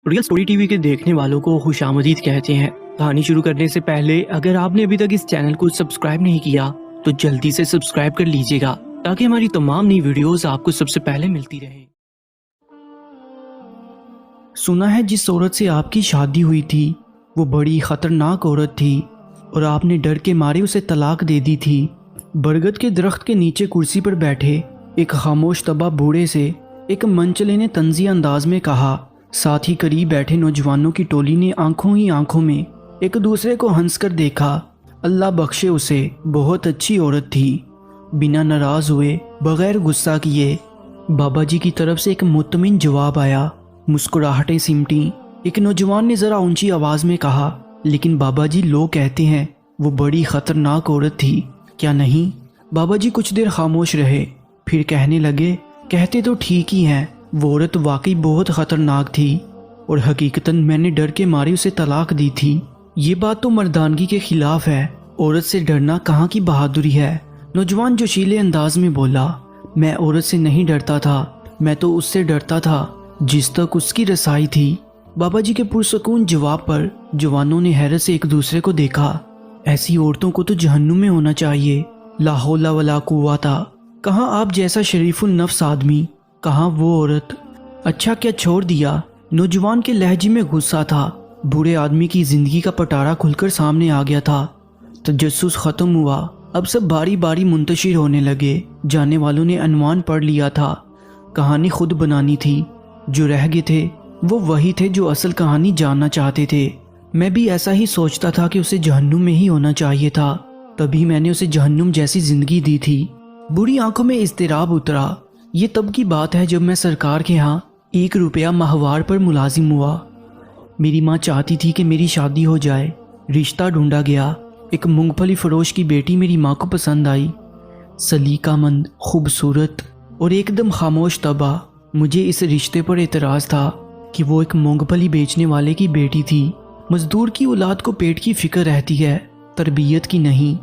Real story TV के देखने वालों को खुशामदीद कहते हैं। कहानी शुरू करने से पहले अगर आपने अभी तक इस चैनल को सब्सक्राइब नहीं किया तो जल्दी से सब्सक्राइब कर लीजिएगा ताकि हमारी तमाम नई वीडियोस आपको सबसे पहले मिलती रहे। सुना है जिस औरत से आपकी शादी हुई थी वो बड़ी खतरनाक औरत थी और आपने डर के मारे उसे तलाक दे दी थी। बरगद के दरख्त के नीचे कुर्सी पर बैठे एक खामोश तबा बूढ़े से एक मंचले ने तंज़ी अंदाज में कहा। साथ ही करीब बैठे नौजवानों की टोली ने आंखों ही आंखों में एक दूसरे को हंस कर देखा। अल्लाह बख्शे उसे बहुत अच्छी औरत थी। बिना नाराज हुए बगैर गुस्सा किए बाबा जी की तरफ से एक मुतमिन जवाब आया। मुस्कुराहटें सिमटी। एक नौजवान ने ज़रा ऊंची आवाज़ में कहा, लेकिन बाबा जी लोग कहते हैं वो बड़ी ख़तरनाक औरत थी, क्या नहीं? बाबा जी कुछ देर खामोश रहे, फिर कहने लगे, कहते तो ठीक ही हैं, वो औरत वाकई बहुत ख़तरनाक थी और हकीकतन मैंने डर के मारे उसे तलाक दी थी। ये बात तो मर्दानगी के खिलाफ है, औरत से डरना कहाँ की बहादुरी है। नौजवान जोशीले अंदाज में बोला, मैं औरत से नहीं डरता था, मैं तो उससे डरता था जिस तक उसकी रसाई थी। बाबा जी के पुरसकून जवाब पर जवानों ने हैरत से एक दूसरे को देखा। ऐसी औरतों को तो जहन्नुम में होना चाहिए। ला हौला वला कुव्वता। कहाँ आप जैसा शरीफुल नफ्स आदमी, कहाँ वो औरत। अच्छा क्या छोड़ दिया। नौजवान के लहजे में गुस्सा था। बूढ़े आदमी की जिंदगी का पटारा खुलकर सामने आ गया था। तजस्सुस खत्म हुआ। अब सब बारी बारी मुंतशिर होने लगे। जाने वालों ने अनवान पढ़ लिया था। कहानी खुद बनानी थी। जो रह गए थे वो वही थे जो असल कहानी जानना चाहते थे। मैं भी ऐसा ही सोचता था कि उसे जहन्नुम में ही होना चाहिए था, तभी मैंने उसे जहन्नुम जैसी जिंदगी दी थी। बुरी आंखों में इज़्तिराब उतरा। ये तब की बात है जब मैं सरकार के यहाँ 1 रुपया माहवार पर मुलाजिम हुआ। मेरी माँ चाहती थी कि मेरी शादी हो जाए। रिश्ता ढूंढा गया। एक मूंगफली फरोश की बेटी मेरी माँ को पसंद आई। सलीकामंद, खूबसूरत और एकदम खामोश तबा। मुझे इस रिश्ते पर एतराज़ था कि वो एक मूंगफली बेचने वाले की बेटी थी। मजदूर की औलाद को पेट की फिक्र रहती है, तरबियत की नहीं।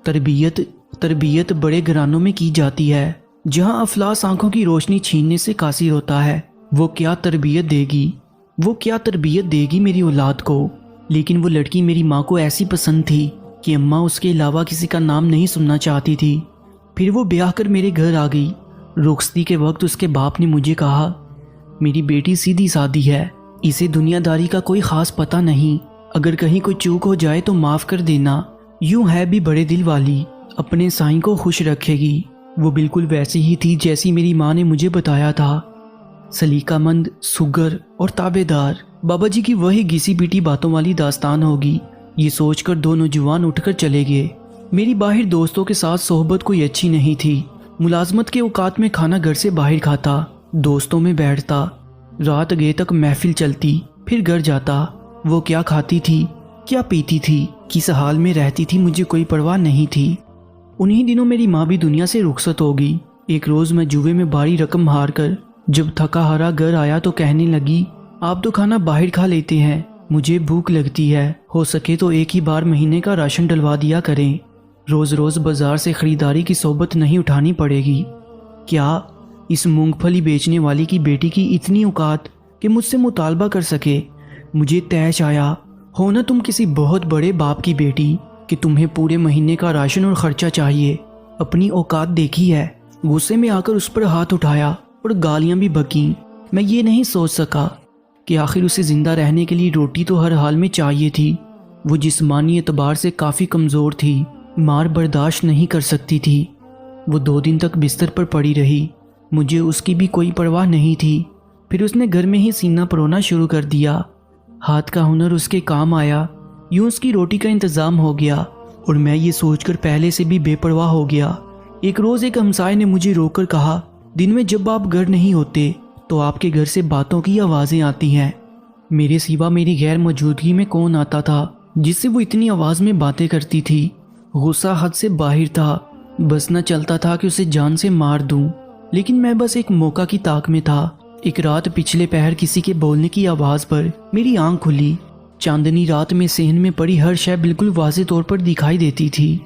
तरबियत बड़े घरानों में की जाती है जहां अफलास आंखों की रोशनी छीनने से कासिर होता है। वो क्या तरबियत देगी मेरी औलाद को। लेकिन वो लड़की मेरी माँ को ऐसी पसंद थी कि अम्मा उसके अलावा किसी का नाम नहीं सुनना चाहती थी। फिर वो ब्याह कर मेरे घर आ गई। रुखसती के वक्त उसके बाप ने मुझे कहा, मेरी बेटी सीधी सादी है, इसे दुनियादारी का कोई ख़ास पता नहीं, अगर कहीं कोई चूक हो जाए तो माफ़ कर देना। यूं है भी बड़े दिल वाली, अपने साईं को खुश रखेगी। वो बिल्कुल वैसी ही थी जैसी मेरी माँ ने मुझे बताया था। सलीकामंद, सुगर और ताबेदार। बाबा जी की वही घिसी पीटी बातों वाली दास्तान होगी। ये सोचकर 2 नौजवान उठकर चले गए। मेरी बाहर दोस्तों के साथ सोहबत कोई अच्छी नहीं थी। मुलाजमत के औकात में खाना घर से बाहर खाता, दोस्तों में बैठता, रात गए तक महफिल चलती, फिर घर जाता। वो क्या खाती थी, क्या पीती थी, किस हाल में रहती थी, मुझे कोई परवाह नहीं थी। उन्हीं दिनों मेरी माँ भी दुनिया से रुखसत हो गई। एक रोज़ मैं जुए में भारी रकम हार कर जब थका हारा घर आया तो कहने लगी, आप तो खाना बाहर खा लेते हैं, मुझे भूख लगती है, हो सके तो एक ही बार महीने का राशन डलवा दिया करें, रोज़ रोज़ बाजार से ख़रीदारी की सोबत नहीं उठानी पड़ेगी। क्या इस मूंगफली बेचने वाली की बेटी की इतनी औकात कि मुझसे मुतालबा कर सके। मुझे तैश आया, हो ना तुम किसी बहुत बड़े बाप की बेटी कि तुम्हें पूरे महीने का राशन और ख़र्चा चाहिए। अपनी औकात देखी है। गुस्से में आकर उस पर हाथ उठाया और गालियाँ भी बकीं। मैं ये नहीं सोच सका कि आखिर उसे ज़िंदा रहने के लिए रोटी तो हर हाल में चाहिए थी। वो जिस्मानी एतबार से काफ़ी कमज़ोर थी, मार बर्दाश्त नहीं कर सकती थी। वो 2 दिन तक बिस्तर पर पड़ी रही। मुझे उसकी भी कोई परवाह नहीं थी। फिर उसने घर में ही सीना परोना शुरू कर दिया। हाथ का हुनर उसके काम आया। यूं उसकी रोटी का इंतज़ाम हो गया और मैं ये सोचकर पहले से भी बेपरवाह हो गया। एक रोज़ एक हमसाये ने मुझे रोककर कहा, दिन में जब आप घर नहीं होते तो आपके घर से बातों की आवाज़ें आती हैं। मेरे सिवा मेरी गैर मौजूदगी में कौन आता था जिससे वो इतनी आवाज़ में बातें करती थी। गुस्सा हद से बाहर था। बस न चलता था कि उसे जान से मार दूं, लेकिन मैं बस एक मौका की ताक में था। एक रात पिछले पहर किसी के बोलने की आवाज़ पर मेरी आंख खुली। चांदनी रात में सेहन में पड़ी हर शय बिल्कुल वाज़े तौर पर दिखाई देती थी।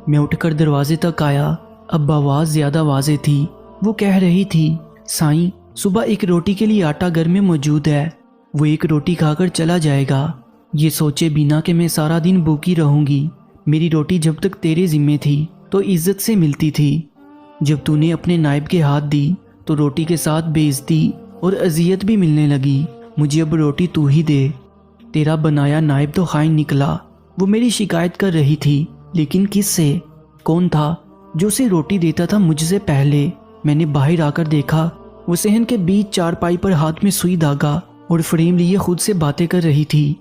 मैं उठकर दरवाजे तक आया। अब आवाज़ ज़्यादा वाज़े थी। वो कह रही थी, साईं, सुबह एक रोटी के लिए आटा घर में मौजूद है, وہ ایک روٹی کھا کر چلا جائے گا، یہ سوچے بنا کہ میں سارا دن بھوکی رہوں گی۔ میری روٹی جب تک تیرے ذمے تھی تو عزت سے ملتی تھی، جب تو نے اپنے نائب کے ہاتھ دی تو روٹی کے ساتھ بے عزتی اور اذیت بھی ملنے لگی۔ مجھے اب روٹی تو ہی دے۔ تیرا بنایا نائب تو خائن نکلا۔ وہ میری شکایت کر رہی تھی، لیکن کس سے؟ کون تھا جو اسے روٹی دیتا تھا مجھ سے پہلے؟ میں نے باہر آ کر دیکھا، وہ صحن کے بیچ چارپائی پر ہاتھ میں سوئی دھاگا اور فریم لیے خود سے باتیں کر رہی تھی۔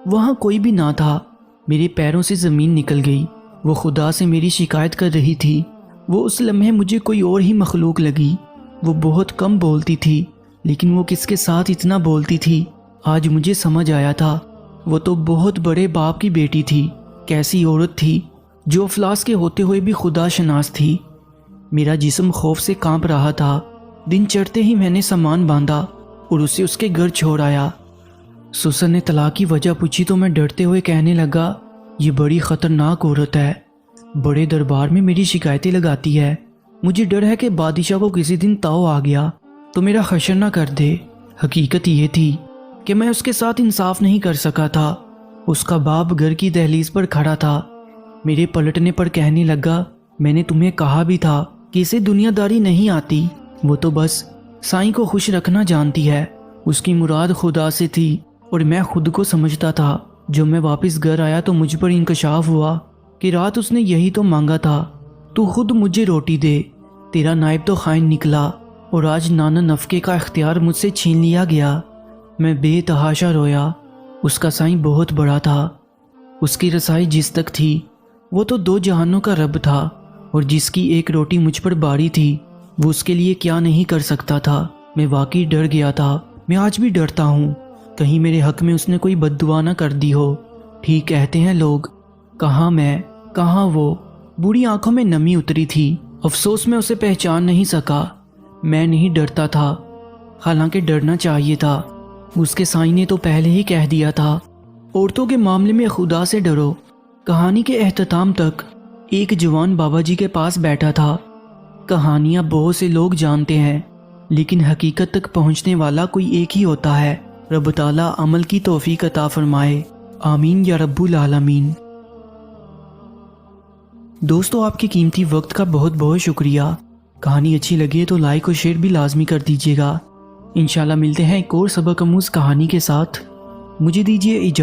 وہاں کوئی بھی نہ تھا۔ میرے پیروں سے زمین نکل گئی۔ وہ خدا سے میری شکایت کر رہی تھی۔ وہ اس لمحے مجھے کوئی اور ہی مخلوق لگی۔ وہ بہت کم بولتی تھی، لیکن وہ کس کے ساتھ اتنا بولتی تھی؟ آج مجھے سمجھ آیا تھا، وہ تو بہت بڑے باپ کی بیٹی تھی۔ کیسی عورت تھی جو افلاس کے ہوتے ہوئے بھی خدا شناس تھی۔ میرا جسم خوف سے کانپ رہا تھا۔ دن چڑھتے ہی میں نے سامان باندھا اور اسے اس کے گھر چھوڑ آیا۔ سسر نے طلاق کی وجہ پوچھی تو میں ڈرتے ہوئے کہنے لگا، یہ بڑی خطرناک عورت ہے، بڑے دربار میں میری شکایتیں لگاتی ہے۔ مجھے ڈر ہے کہ بادشاہ کو کسی دن تاؤ آ گیا تو میرا حشر نہ کر دے۔ حقیقت یہ تھی کہ میں اس کے ساتھ انصاف نہیں کر سکا تھا۔ اس کا باپ گھر کی دہلیز پر کھڑا تھا، میرے پلٹنے پر کہنے لگا، میں نے تمہیں کہا بھی تھا کہ اسے دنیا داری نہیں آتی، وہ تو بس سائیں کو خوش رکھنا جانتی ہے۔ اس کی مراد خدا سے تھی اور میں خود کو سمجھتا تھا۔ جب میں واپس گھر آیا تو مجھ پر انکشاف ہوا کہ رات اس نے یہی تو مانگا تھا، تو خود مجھے روٹی دے۔ تیرا نائب تو خائن نکلا اور آج نانا نفقے کا اختیار مجھ سے چھین لیا گیا۔ میں بے تحاشا رویا۔ اس کا سائیں بہت بڑا تھا، اس کی رسائی جس تک تھی، وہ تو دو جہانوں کا رب تھا، اور جس کی ایک روٹی مجھ پر باری تھی وہ اس کے لیے کیا نہیں کر سکتا تھا۔ میں واقعی ڈر گیا تھا۔ میں آج بھی ڈرتا ہوں، کہیں میرے حق میں اس نے کوئی بد دعا نہ کر دی ہو۔ ٹھیک کہتے ہیں لوگ، کہاں میں کہاں وہ۔ بوڑھی آنکھوں میں نمی اتری تھی۔ افسوس میں اسے پہچان نہیں سکا۔ میں نہیں ڈرتا تھا، حالانکہ ڈرنا چاہیے تھا۔ اس کے سائیں نے تو پہلے ہی کہہ دیا تھا، عورتوں کے معاملے میں خدا سے ڈرو۔ کہانی کے اختتام تک ایک جوان بابا جی کے پاس بیٹھا تھا۔ کہانیاں بہت سے لوگ جانتے ہیں، لیکن حقیقت تک پہنچنے والا کوئی ایک ہی ہوتا ہے۔ رب تعالیٰ عمل کی توفیق عطا فرمائے، آمین یا رب العالمین۔ دوستو، آپ کے قیمتی وقت کا بہت بہت شکریہ۔ کہانی اچھی لگی ہے تو لائک اور شیئر بھی لازمی کر دیجیے گا۔ انشاءاللہ ملتے ہیں ایک اور سبق آموز کہانی کے ساتھ۔ مجھے دیجیے اجازت۔